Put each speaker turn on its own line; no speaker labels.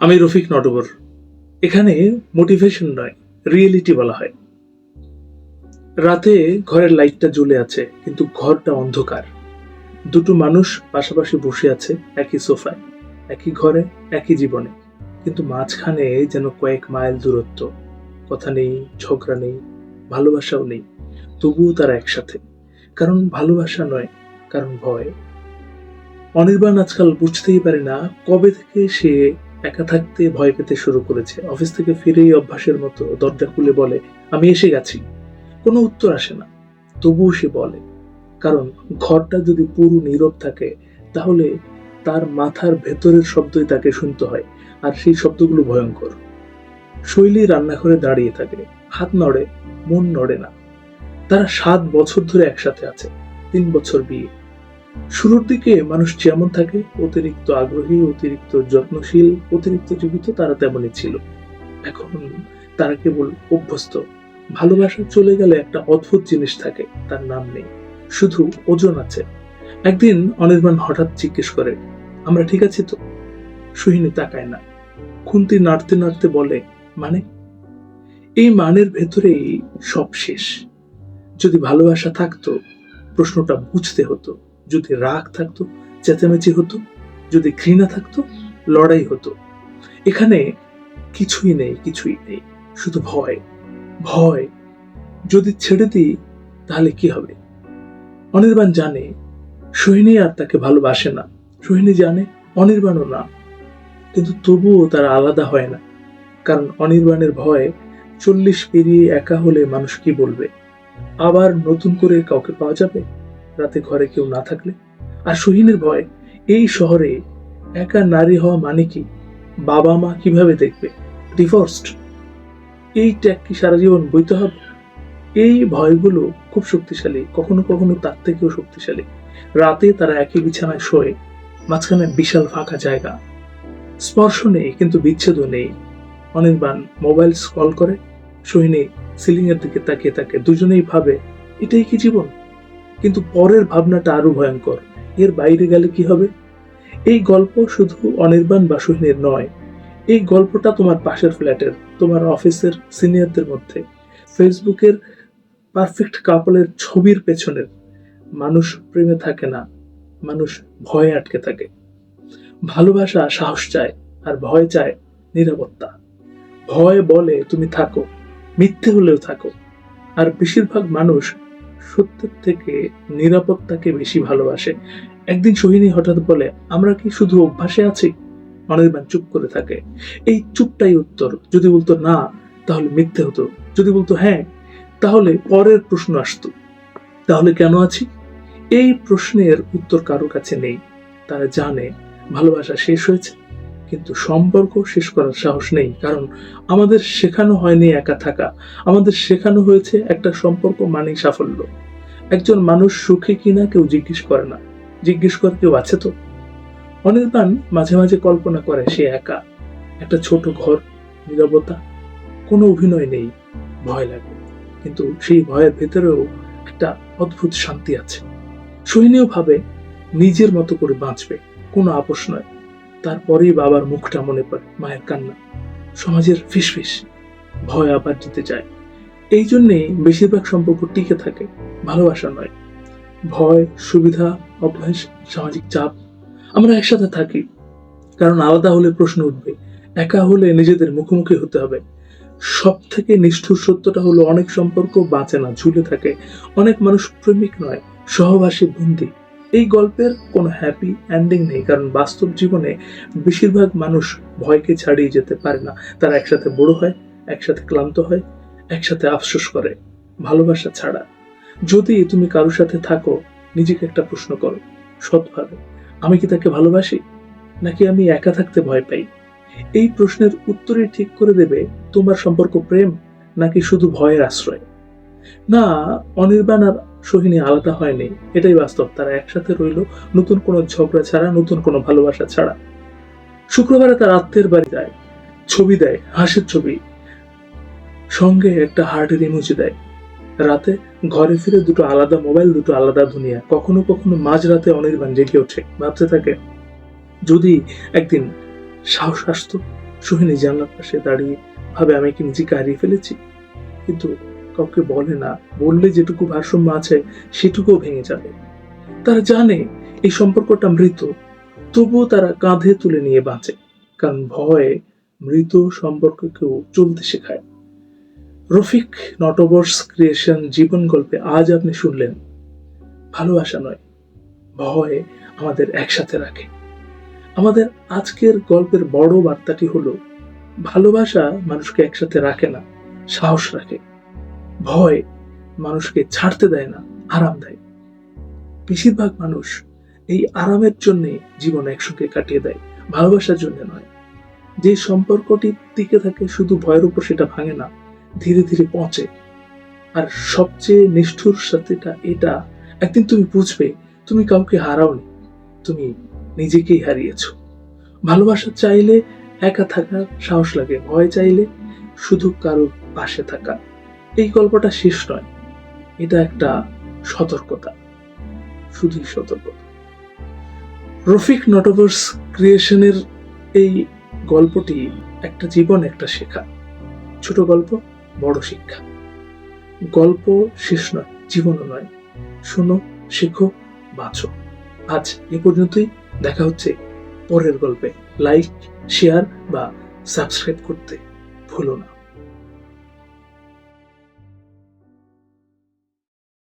আমি রফিক নটবর। এখানে মোটিভেশন নয়, রিয়েলিটি বলা হয়। রাতে ঘরের লাইটটা জ্বলে আছে, কিন্তু ঘরটা অন্ধকার। দুটো মানুষ পাশাপাশি বসে আছে একই সোফায়, একই ঘরে, একই জীবনে, কিন্তু মাঝখানে যেন কয়েক মাইল দূরত্ব। কথা নেই, ঝগড়া নেই, ভালোবাসাও নেই, তবুও তারা একসাথে। কারণ ভালোবাসা নয়, কারণ ভয়। অনির্বাণ আজকাল বুঝতেই পারে না কবে থেকে সে একা থাকতে ভয় পেতে শুরু করেছে। অফিস থেকে ফিরেই অভ্যাসের মতো দরজা খুলে বলে, আমি এসে গেছি। কোনো উত্তর আসে না, তবুও সে বলে। কারণ ঘরটা যদি পুরো নীরব থাকে, তাহলে তার মাথার ভেতরের শব্দই তাকে শুনতে হয়, আর সেই শব্দগুলো ভয়ঙ্কর। শৈলী রান্নাঘরে দাঁড়িয়ে থাকে, হাত নড়ে, মন নড়ে না। তারা 7 বছর ধরে একসাথে আছে, 3 বছর বিয়ে। শুরুর দিকে মানুষ যেমন থাকে, অতিরিক্ত আগ্রহী, অতিরিক্ত যত্নশীল, অতিরিক্ত জীবিত, তারা তেমনই ছিল। এখন তারা কেবল অভ্যস্ত। ভালোবাসা চলে গেলে একটা অদ্ভুত জিনিস থাকে, তার নাম নেই, শুধু ওজন আছে। একদিন অনির্বাণ হঠাৎ জিজ্ঞেস করে, আমরা ঠিক আছি তো? সোহিনী তাকায় না, খুন্তি নাড়তে নাড়তে বলে, মানে? এই মানের ভেতরেই সব শেষ। যদি ভালোবাসা থাকতো, প্রশ্নটা বুঝতে হতো। যদি রাগ থাকতো, চেঁচামেচি হতো। যদি ঘৃণা থাকতো, লড়াই হতো। এখানে কিছুই নেই, কিছুই নেই, শুধু ভয়। ভয়, যদি ছেড়ে দিই তাহলে কি হবে? অনির্বাণ জানে সোহিনী আর তাকে ভালোবাসে না। সোহিনী জানে অনির্বাণও না, কিন্তু তবুও তারা আলাদা হয় না। কারণ অনির্বাণের ভয় 40 পেরিয়ে একা হলে মানুষ কি বলবে, আবার নতুন করে কাউকে পাওয়া যাবে রাতে ঘরে কেউ না থাকলে। আর সোহিনীর ভয়, এই শহরে একা নারী হওয়া মানে কি, বাবা মা কিভাবে দেখবে, ডিভোর্সড, এই ট্যাগ কি সারা জীবন বইতে হবে? এই ভয়গুলো খুব শক্তিশালী, কখনো কখনো তার থেকেও শক্তিশালী। রাতে তারা একই বিছানায় শোয়, মাঝখানে বিশাল ফাঁকা জায়গা। স্পর্শ নেই, কিন্তু বিচ্ছেদও নেই। অনির্বাণ মোবাইল স্ক্রল করে, সোহিনী সিলিং এর দিকে তাকিয়ে থাকে। দুজনেই ভাবে, এটাই কি জীবন? কিন্তু পরের ভাবনাটা আরো ভয়ঙ্কর, এর বাইরে গেলে কি হবে? এই গল্প শুধু অনির্বাণ বা সোহিনীর নয়, এই গল্পটা তোমার পাশের ফ্ল্যাটের, তোমার অফিসের সিনিয়রদের মধ্যে, ফেসবুকের পারফেক্ট কাপলের ছবির পেছনের। মানুষ প্রেমে থাকে না, মানুষ ভয়ে আটকে থাকে। ভালোবাসা সাহস চায়, আর ভয় চায় নিরাপত্তা। ভয় বলে তুমি থাকো, মিথ্যে হলেও থাকো। আর বেশিরভাগ মানুষ সত্যের থেকে নিরাপত্তাকে বেশি ভালোবাসে। একদিন সোহিনী হঠাৎ বলে, আমরা কি শুধু অভ্যাসে আছি? অনির্বাণ চুপ করে থাকে। এই চুপটাই উত্তর। যদি বলতো না, তাহলে মিথ্যে হতো। যদি বলতো হ্যাঁ, তাহলে পরের প্রশ্ন আসতো, তাহলে কেন আছি? এই প্রশ্নের উত্তর কারো কাছে নেই। তারা জানে ভালোবাসা শেষ হয়েছে, কিন্তু সম্পর্ক শেষ করার সাহস নেই। কারণ আমাদের শেখানো হয়নি একা থাকা, আমাদের শেখানো হয়েছে একটা সম্পর্ক মানেই সাফল্য। একজন মানুষ সুখী কিনা কেউ জিজ্ঞেস করে না, জিজ্ঞেস করে কেউ আছে তো? অনির্বাণ মাঝে মাঝে কল্পনা করে সে একা, একটা ছোট ঘর, নীরবতা, কোনো অভিনয় নেই। ভয় লাগে, কিন্তু সেই ভয়ের ভেতরেও একটা অদ্ভুত শান্তি আছে। সোহিনীও ভাবে নিজের মতো করে বাঁচবে, কোনো আপোষ নয়। তারপরেই বাবার মুখটা মনে পড়ে, মায়ের কান্না, সমাজের ফিসফিস। ভয় আবার জিতে যায়। এই জন্যেই বেশিরভাগ সম্পর্ক টিকে থাকে, ভালোবাসা নয়। ভয়, সুবিধা, অভ্যাস, সামাজিক চাপ। আমরা একসাথে থাকি কারণ আলাদা হলে প্রশ্ন উঠবে, একা হলে নিজেদের মুখোমুখি হতে হবে। সব থেকে নিষ্ঠুর সত্যটা হলো, অনেক সম্পর্ক বাঁচে না, ঝুলে থাকে। অনেক মানুষ প্রেমিক নয়, সহবাসী বন্দী। এই গল্পের কোনো হ্যাপি এন্ডিং নেই, কারণ বাস্তব জীবনে বেশিরভাগ মানুষ ভয়কে ছাড়িয়ে যেতে পারে না। তারা একসাথে বড় হয়, একসাথে ক্লান্ত হয়, একসাথে আফসোস করে। ভালোবাসা ছাড়া যদি তুমি কারোর সাথে থাকো, নিজেকে একটা প্রশ্ন করো সৎভাবে, আমি কি তাকে ভালোবাসি, নাকি আমি একা থাকতে ভয় পাই? এই প্রশ্নের উত্তরই ঠিক করে দেবে তোমার সম্পর্ক প্রেম নাকি শুধু ভয়ের আশ্রয়। না, অনির্বাণ আর সোহিনী আলাদা হয়নি, এটাই বাস্তব। তারা একসাথে রইল, নতুন কোনো ঝগড়া ছাড়া, নতুন কোনো ভালোবাসা ছাড়া। শুক্রবারে তার আত্মীয়ের বাড়ি যায়, ছবি দেয়, হাসির ছবি, সঙ্গে একটা হার্টের ইমোজি দেয়। রাতে ঘরে ফিরে দুটো আলাদা মোবাইল, দুটো আলাদা দুনিয়া। কখনো কখনো মাঝরাতে অনির্বাণ জেগে ওঠে, ভাবতে থাকে, যদি একদিন সাহস আসতো, সোহিনী জানলার পাশে দাঁড়িয়ে ভাবে আমি কি নিজেকে হারিয়ে ফেলেছি, কিন্তু কাউকে বলে না। বললে যেটুকু ভারসাম্য আছে সেটুকুও ভেঙে যাবে। তারা জানে এই সম্পর্কটা মৃত, তবুও তারা কাঁধে তুলে নিয়ে বাঁচে, কারণ ভয় মৃত সম্পর্ককেও চলতে শেখায়। রফিক নটবর্স ক্রিয়েশন জীবন গল্পে আজ আপনি শুনলেন ভালোবাসা নয়, ভয় আমাদের একসাথে রাখে। আমাদের আজকের গল্পের বড় বার্তাটি হলো, ভালোবাসা মানুষকে একসাথে রাখে না, সাহস রাখে। ভয় মানুষকে ছাড়তে দেয় না, আরাম দেয়। বেশিরভাগ মানুষ এই আরামের জন্যে জীবন একসঙ্গে কাটিয়ে দেয়, ভালোবাসার জন্য নয়। যে সম্পর্কটি টিকে থাকে শুধু ভয়ের উপর, সেটা ভাঙে না, ধীরে ধীরে পচে। আর সবচেয়ে নিষ্ঠুর সত্যিটা এটা, একদিন তুমি বুঝবে তুমি কাউকে হারাওনি, তুমি নিজেকেই হারিয়েছো। ভালোবাসা চাইলে একা থাকার সাহস লাগে, ভয় চাইলে শুধু কারোর পাশে থাকা। এই গল্পটা শেষ নয়, এটা একটা সতর্কতা, শুধুই সতর্কতা। রফিক নটবর্স ক্রিয়েশনের এই গল্পটি একটা জীবন, একটা শেখা। ছোট গল্প, বড় শিক্ষা। গল্প শেষ নয়, জীবনও নয়। শোনো, শেখো, বাঁচো। আজ এ পর্যন্তই। দেখা হচ্ছে পরের গল্পে। লাইক, শেয়ার বা সাবস্ক্রাইব করতে ভুলো না।